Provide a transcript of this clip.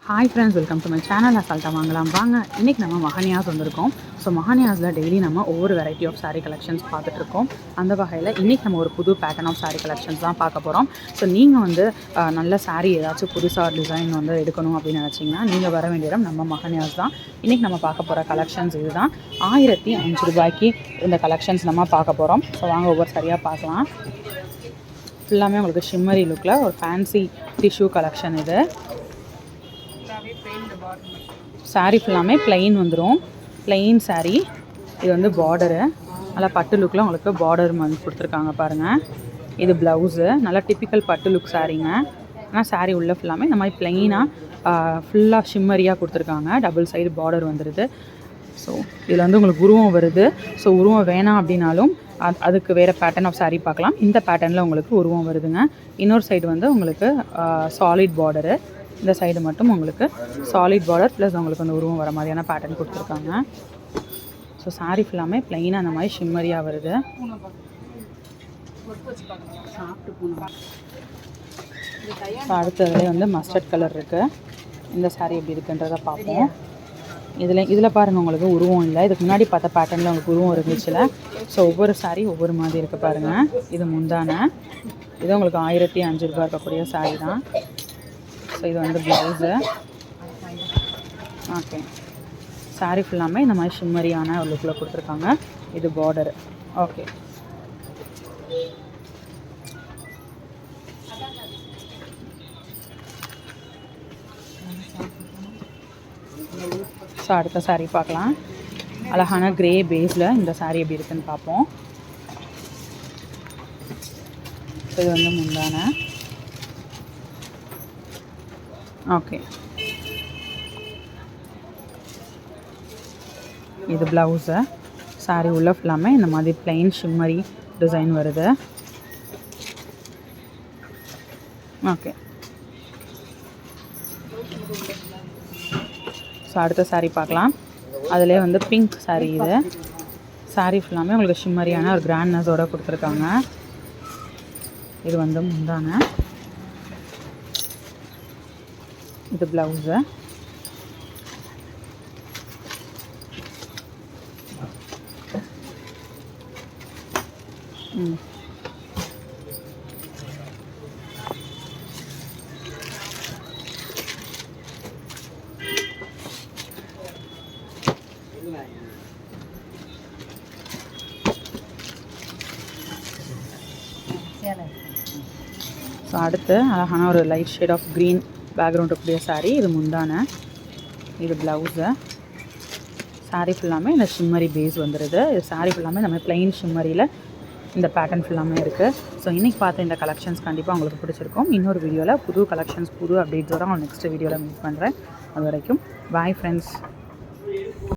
Hi friends, welcome to my channel. அசால்ட்டாக வாங்கலாம் வாங்க. இன்றைக்கி நம்ம மஹானியாஸ் வந்திருக்கோம். ஸோ மஹானியாஸில் டெய்லி நம்ம ஒவ்வொரு வெரைட்டி ஆஃப் சாரீ கலெக்ஷன்ஸ் பார்த்துட்ருக்கோம். அந்த வகையில் இன்றைக்கி நம்ம ஒரு புது பேட்டர்ன் ஆஃப் சாரீ கலெக்ஷன்ஸ் தான் பார்க்க போகிறோம். ஸோ நீங்கள் நல்ல சாரீ ஏதாச்சும் புதுசாக டிசைன் எடுக்கணும் அப்படின்னு நினச்சிங்கன்னா நீங்கள் வர வேண்டிய இடம் நம்ம மஹானியாஸ் தான். இன்றைக்கி நம்ம பார்க்க போகிற கலெக்ஷன்ஸ் இது தான். 1500 ரூபாய்க்கு இந்த கலெக்ஷன்ஸ் நம்ம பார்க்க போகிறோம். ஸோ வாங்க ஒவ்வொரு சரியாக பார்க்கலாம். ஃபுல்லாமே உங்களுக்கு ஷிம்மரி லுக்கில் ஒரு ஃபேன்சி டிஷ்யூ கலெக்ஷன் இது. சாரீ ஃபுல்லாமே பிளெயின் வந்துடும். பிளெயின் சாரீ. இது பார்டரு நல்லா பட்டு லுக்கில் உங்களுக்கு பார்டர் கொடுத்துருக்காங்க பாருங்கள். இது ப்ளவுஸு நல்லா டிப்பிக்கல் பட்டு லுக் சாரீங்க. ஆனால் சாரீ உள்ள ஃபுல்லாமே இந்த மாதிரி பிளெயினாக ஃபுல்லாக ஷிம்மரியாக கொடுத்துருக்காங்க. டபுள் சைடு பார்டர் வந்துடுது. ஸோ இதில் உங்களுக்கு உருவம் வருது. ஸோ உருவம் வேணாம் அப்படின்னாலும் அதுக்கு வேறு பேட்டர்ன் ஆஃப் சாரீ பார்க்கலாம். இந்த பேட்டர்னில் உங்களுக்கு உருவம் வருதுங்க. இன்னொரு சைடு உங்களுக்கு சாலிட் பார்டரு. இந்த சைடு மட்டும் உங்களுக்கு சாலிட் பார்டர் ப்ளஸ் உங்களுக்கு உருவம் வர மாதிரியான பேட்டர்ன் கொடுத்துருக்காங்க. ஸோ சாரீ ஃபுல்லாமே ப்ளைனாக அந்த மாதிரி ஷிம்மரியாக வருது. ஸோ அடுத்ததுலேயே மஸ்டர்ட் கலர் இருக்குது. இந்த சாரீ எப்படி இருக்குன்றதை பார்ப்போம். இதில் பாருங்கள் உங்களுக்கு உருவம் இல்லை. இதுக்கு முன்னாடி பார்த்த பேட்டர்னில் உங்களுக்கு உருவம் இருந்துச்சுல. ஸோ ஒவ்வொரு சாரீ ஒவ்வொரு மாதிரி இருக்குது பாருங்கள். இது முந்தான. இது உங்களுக்கு 1500 ரூபா இருக்கக்கூடிய சாரீ தான். ஸோ இது ப்ளவுஸு. ஓகே, சாரீ ஃபுல்லாமே இந்த மாதிரி ஷிம்மரியான ஒரு லுக்கில் கொடுத்துருக்காங்க. இது பார்டரு. ஓகே, ஸோ அடுத்த சாரீ பார்க்கலாம். அழகான கிரே பேஸில் இந்த சாரீ எப்படி இருக்குன்னு பார்ப்போம். இது முந்தான. ஓகே, இது ப்ளவுஸு. சாரீ உள்ள ஃபுல்லாமே இந்த மாதிரி பிளெயின் ஷிம்மரி டிசைன் வருது. ஓகே, ஸோ அடுத்த சாரீ பார்க்கலாம். அதிலே பிங்க் சாரீ. இது சாரீ ஃபுல்லாமே உங்களுக்கு ஷிம்மரியான ஒரு கிராண்ட்னஸோடு கொடுத்துருக்காங்க. இது முந்தான. இது ப்ளவுஸு. ஸோ அடுத்து அழகான ஒரு light shade of green background இருக்கக்கூடிய சாரீ. இது முந்தான. இது ப்ளவுஸு. சாரீ ஃபுல்லாமே இந்த ஷிம்மரி பேஸ் வந்துடுது. இது சாரீ ஃபுல்லாமே நம்ம பிளெயின் ஷிம்மரியில் இந்த பேட்டர்ன் ஃபுல்லாமே இருக்குது. ஸோ இன்றைக்கி பார்த்த இந்த கலெக்ஷன்ஸ் கண்டிப்பாக உங்களுக்கு பிடிச்சிருக்கும். இன்னொரு வீடியோவில் புது கலெக்ஷன்ஸ் புது அப்டேட்ஸோடு நெக்ஸ்ட் வீடியோவில் மீட் பண்ணுறேன். அது வரைக்கும் பாய் ஃப்ரெண்ட்ஸ்.